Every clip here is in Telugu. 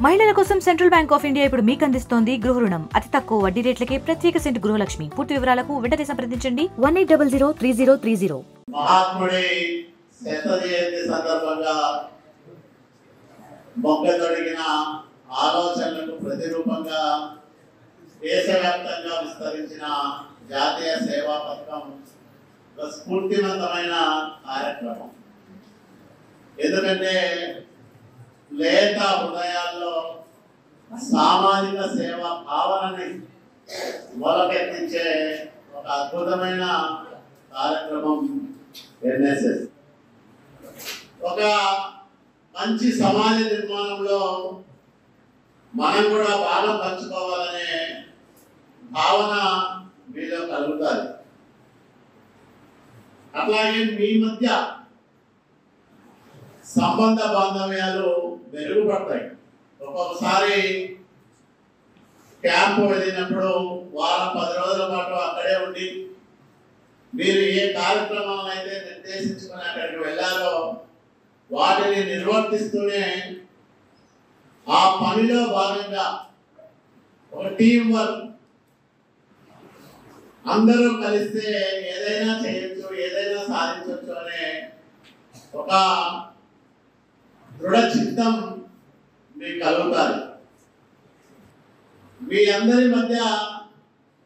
మహిళల కోసం సెంట్రల్ బ్యాంక్ ఆఫ్ ఇండియా ఇప్పుడు మీకు అందిస్తోంది గృహ రుణం. అతి తక్కువ వడ్డీ రేట్లకే ప్రత్యేక సెంటు గృహలక్ష్మి. పూర్తి వివరాలకు వెంటనే సంప్రదించండి 18003030. మహాత్ముడి శత జయంతి సందర్భంగా మొక్కజొడిగిన ఆలోచనలకు ప్రతిరూపంగా దేశవ్యాప్తంగా విస్తరించిన జాతీయ సేవా పథకం ఒక స్ఫూర్తివంతమైన కార్యక్రమం. ఎందుకంటే లేత హృదయాల్లో సామాజిక సేవా భావనని మొలకెత్తించే ఒక అద్భుతమైన కార్యక్రమం ఎన్ఎస్ఎస్. ఒక మంచి సమాజ నిర్మాణంలో మనం కూడా భాగం పంచుకోవాలనే భావన మీలో కలుగుతుంది. అట్లాగే మీ మధ్య సంబంధ బాంధవ్యాలు మెరుగుపడతాయి. ఒక్కొక్కసారి క్యాంపు వెళ్ళినప్పుడు వారం 10 రోజుల పాటు అక్కడే ఉండి మీరు ఏ కార్యక్రమాలను అయితే నిర్దేశించుకుని అక్కడికి వెళ్ళారో వాటిని నిర్వర్తిస్తూనే ఆ పనిలో భాగంగా ఒక టీం వర్క్, అందరూ కలిస్తే ఏదైనా చేయొచ్చు, ఏదైనా సాధించవచ్చు అనే ఒక దృఢ చిత్తం మీకు కలుగుతారు. మీ అందరి మధ్య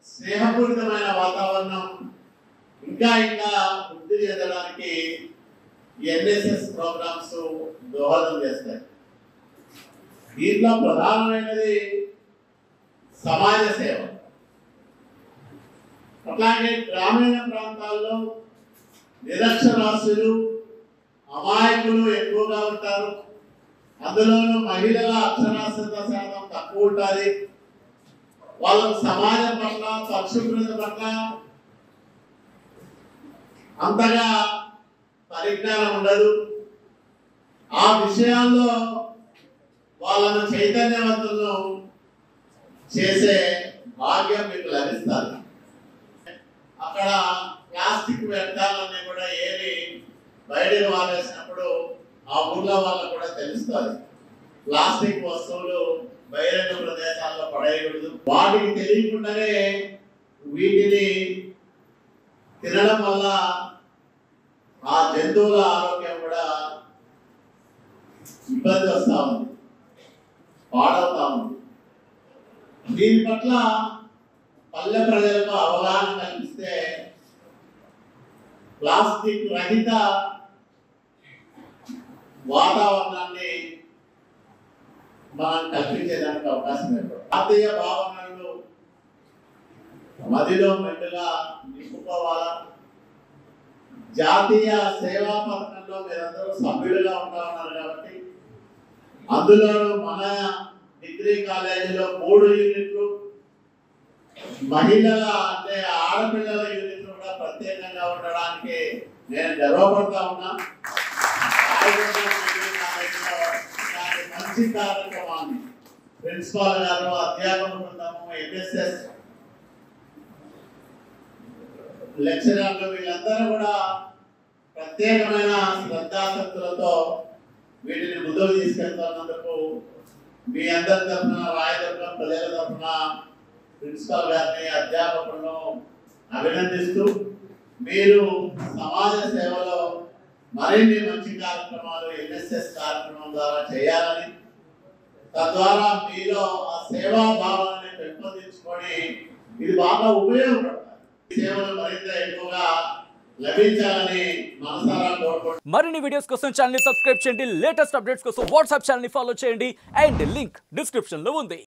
స్నేహపూరితమైన వాతావరణం ఇంకా వృద్ధి చెందడానికి ఎన్ఎస్ఎస్ ప్రోగ్రామ్స్ దోహదం చేస్తాయి. దీంట్లో ప్రధానమైనది సమాజ సేవ. అట్లాగే గ్రామీణ ప్రాంతాల్లో నిరక్షరాస్యులు, అమాయకులు ఎక్కువగా ఉంటారు. అందులోనూ మహిళల అక్షరాస్యత శాతం తక్కువ ఉంటుంది. వాళ్ళకు సమాజం పట్ల, పరిశుభ్రత పట్ల అంతగా పరిజ్ఞానం ఉండదు. ఆ విషయాల్లో వాళ్ళను చైతన్యవంతులను చేసే భాగ్యం మీకు లభిస్తారు. అక్కడ ప్లాస్టిక్ వ్యర్థాలన్నీ కూడా ఏరి బయటకు వారేసినప్పుడు ఆ ఊర్లో వాళ్ళకు కూడా తెలుస్తుంది. ప్లాస్టిక్ వస్తువులు బహిరంగ ప్రదేశాల్లో పడేయకూడదు. వాటికి తెలియకుండానే వీటిని తినడం వల్ల ఆ జంతువుల ఆరోగ్యం కూడా ఇబ్బంది వస్తూ ఉంది, పాడవుతా ఉంది. దీని పట్ల పల్లె ప్రజలకు అవగాహన కల్పిస్తే ప్లాస్టిక్ రహిత వాతావరణాన్ని మనం కల్పించేదానికి అవకాశం ఏర్పడుతుంది. జాతీయ భావనలు మదిలో మెండుగా నింపుకోవాలా. జాతీయ సేవా పథకంలో మీరందరూ సభ్యులుగా ఉంటా ఉన్నారు కాబట్టి అందులో మన డిగ్రీ కాలేజీలో 3 యూనిట్లు, మహిళల అంటే ఆడపిల్లల యూనిట్లు కూడా ప్రత్యేకంగా ఉండడానికి నేను గర్వపడతా ఉన్నా. మంచి కార్యక్రమాన్ని ప్రిన్సిపాల్ గారు, అధ్యాపక బృందము, ఎన్ఎస్ఎస్ లెక్చరర్లు వీళ్ళందరూ కూడా ప్రత్యేకమైన శ్రద్ధాశక్తులతో వీటిని ముందుకు తీసుకెళ్తున్నందుకు మీ అందరి తరఫున, రాయదుర్గం ప్రజల తరఫున ప్రిన్సిపాల్ గారిని, అధ్యాపకులను అభినందిస్తూ మీరు సమాజ సేవలో మరిన్ని మంచి కార్యక్రమాలు ఎన్ఎస్ఎస్ కార్యక్రమం ద్వారా చేయాలని, తద్వారా మీలో ఆ సేవా భావాన్ని పెంపొందించుకొని ఇది బాగా ఉపయోగపడుతుంది. సేవలు మరింత ఎక్కువగా లభించాలని మనసారా కోరుకుంటున్నాను. మరిన్ని వీడియోస్ కోసం ఛానల్ ని సబ్స్క్రైబ్ చేయండి. లేటెస్ట్ అప్డేట్స్ కోసం వాట్సాప్ ఛానల్ ని ఫాలో చేయండి. అండ్ లింక్ డిస్క్రిప్షన్ లో ఉంది.